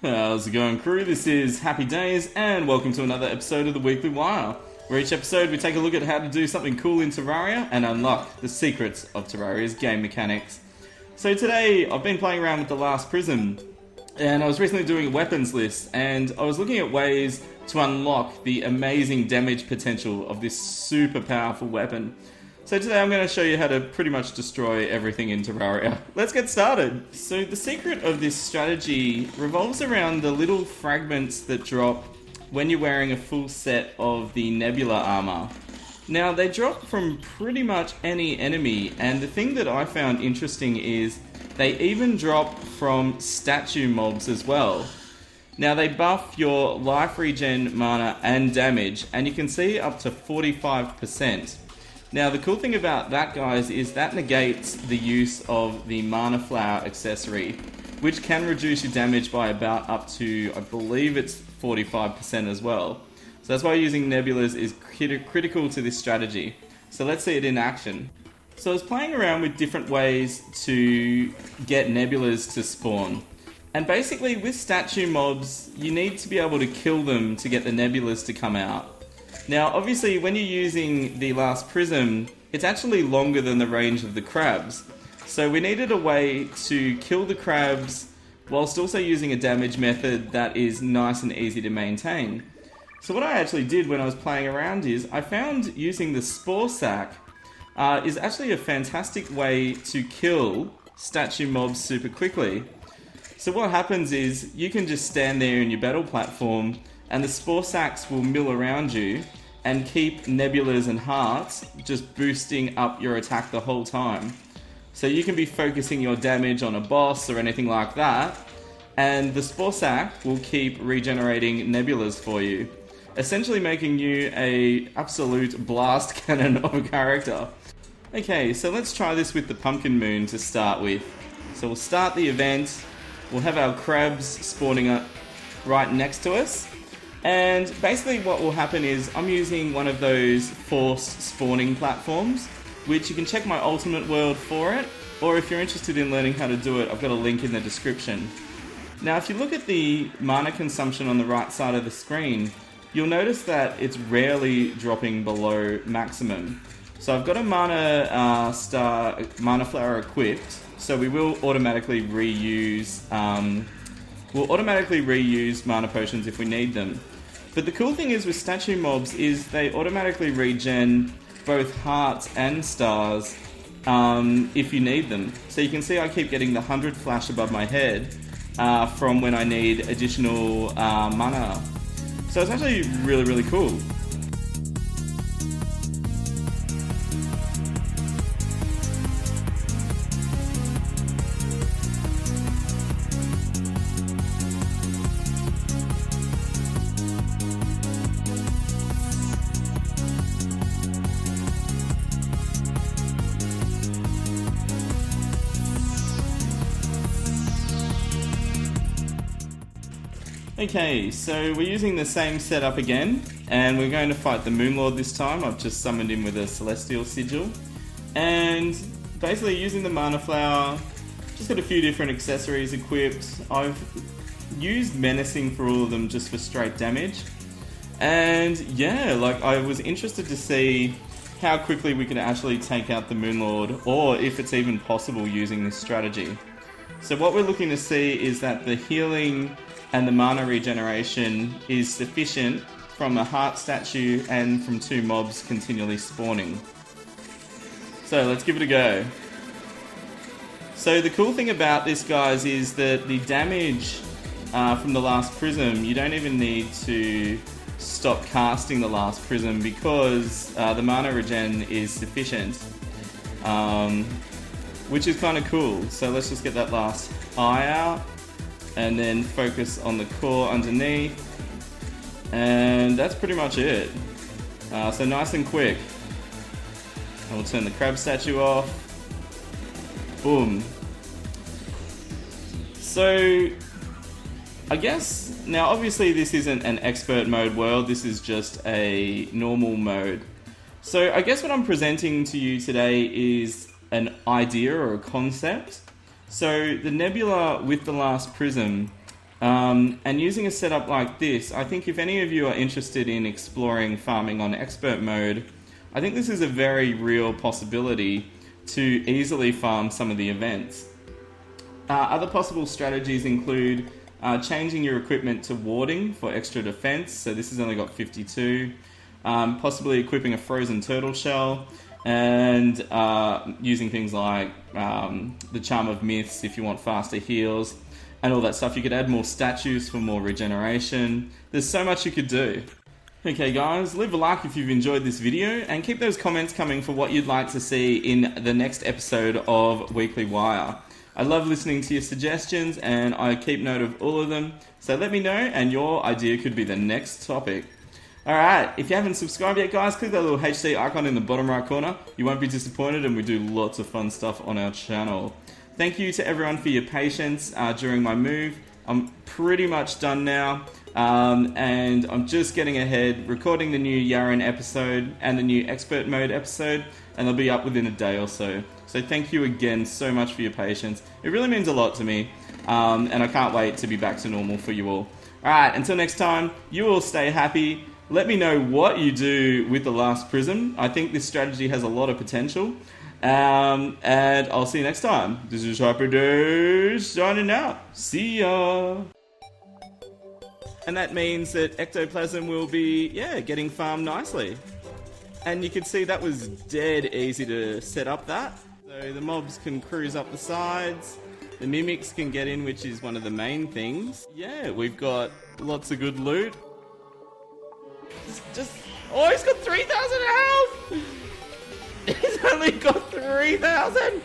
How's it going, crew? This is Happy Days, and welcome to another episode of the Weekly Wire, where each episode we take a look at how to do something cool in Terraria and unlock the secrets of Terraria's game mechanics. So today, I've been playing around with the Last Prism, and I was recently doing a weapons list, and I was looking at ways to unlock the amazing damage potential of this super powerful weapon. So today I'm going to show you how to pretty much destroy everything in Terraria. Let's get started! So the secret of this strategy revolves around the little fragments that drop when you're wearing a full set of the Nebula armor. Now they drop from pretty much any enemy, and the thing that I found interesting is they even drop from statue mobs as well. Now they buff your life regen, mana and damage, and you can see up to 45%. Now the cool thing about that, guys, is that negates the use of the mana flower accessory, which can reduce your damage by about up to, I believe it's 45% as well. So that's why using nebulas is critical to this strategy. So let's see it in action. So I was playing around with different ways to get nebulas to spawn. And basically with statue mobs, you need to be able to kill them to get the nebulas to come out. Now, obviously, when you're using the Last Prism, it's actually longer than the range of the crabs. So we needed a way to kill the crabs whilst also using a damage method that is nice and easy to maintain. So what I actually did when I was playing around is, I found using the Spore Sack is actually a fantastic way to kill statue mobs super quickly. So what happens is, you can just stand there in your battle platform and the Spore Sacks will mill around you and keep nebulas and hearts just boosting up your attack the whole time. So you can be focusing your damage on a boss or anything like that, and the Spore Sack will keep regenerating nebulas for you, essentially making you a absolute blast cannon of a character. Okay, so let's try this with the Pumpkin Moon to start with. So we'll start the event, we'll have our crabs spawning up right next to us. And basically what will happen is, I'm using one of those forced spawning platforms, which you can check my ultimate world for it, or if you're interested in learning how to do it, I've got a link in the description. Now if you look at the mana consumption on the right side of the screen, you'll notice that it's rarely dropping below maximum. So I've got a mana flower equipped, so we will automatically reuse mana potions if we need them. But the cool thing is with statue mobs is they automatically regen both hearts and stars if you need them. So you can see I keep getting the 100 flash above my head from when I need additional mana. So it's actually really cool. Okay, so we're using the same setup again, and we're going to fight the Moonlord this time. I've just summoned him with a Celestial Sigil, and basically using the Mana Flower, just got a few different accessories equipped. I've used Menacing for all of them just for straight damage, and yeah, like I was interested to see how quickly we could actually take out the Moonlord, or if it's even possible using this strategy. So what we're looking to see is that the healing and the mana regeneration is sufficient from a heart statue and from two mobs continually spawning. So let's give it a go. So the cool thing about this, guys, is that the damage from the Last Prism, you don't even need to stop casting the Last Prism because the mana regen is sufficient, which is kind of cool. So let's just get that last eye out and then focus on the core underneath, and that's pretty much it. So nice and quick. I will turn the crab statue off. Boom. So I guess now obviously this isn't an expert mode world, this is just a normal mode. So I guess what I'm presenting to you today is an idea or a concept. So the nebula with the Last Prism And using a setup like this, I think if any of you are interested in exploring farming on expert mode, I think this is a very real possibility to easily farm some of the events. Other possible strategies include changing your equipment to warding for extra defense, so this has only got 52, possibly equipping a frozen turtle shell, and using things like the Charm of Myths if you want faster heals, and all that stuff. You could add more statues for more regeneration. There's so much you could do. Okay guys, leave a like if you've enjoyed this video, and keep those comments coming for what you'd like to see in the next episode of Weekly Wire. I love listening to your suggestions, and I keep note of all of them, so let me know, and your idea could be the next topic. Alright, if you haven't subscribed yet guys, click that little HC icon in the bottom right corner. You won't be disappointed, and we do lots of fun stuff on our channel. Thank you to everyone for your patience during my move. I'm pretty much done now, and I'm just getting ahead, recording the new Yaren episode and the new expert mode episode, and they'll be up within a day or so. So thank you again so much for your patience. It really means a lot to me, and I can't wait to be back to normal for you all. Alright, until next time, you all stay happy. Let me know what you do with the Last Prism. I think this strategy has a lot of potential. And I'll see you next time. This is HappyDays signing out. See ya! And that means that Ectoplasm will be, getting farmed nicely. And you can see that was dead easy to set up that. So the mobs can cruise up the sides. The mimics can get in, which is one of the main things. Yeah, we've got lots of good loot. Oh, he's got 3,000 health! He's only got 3,000!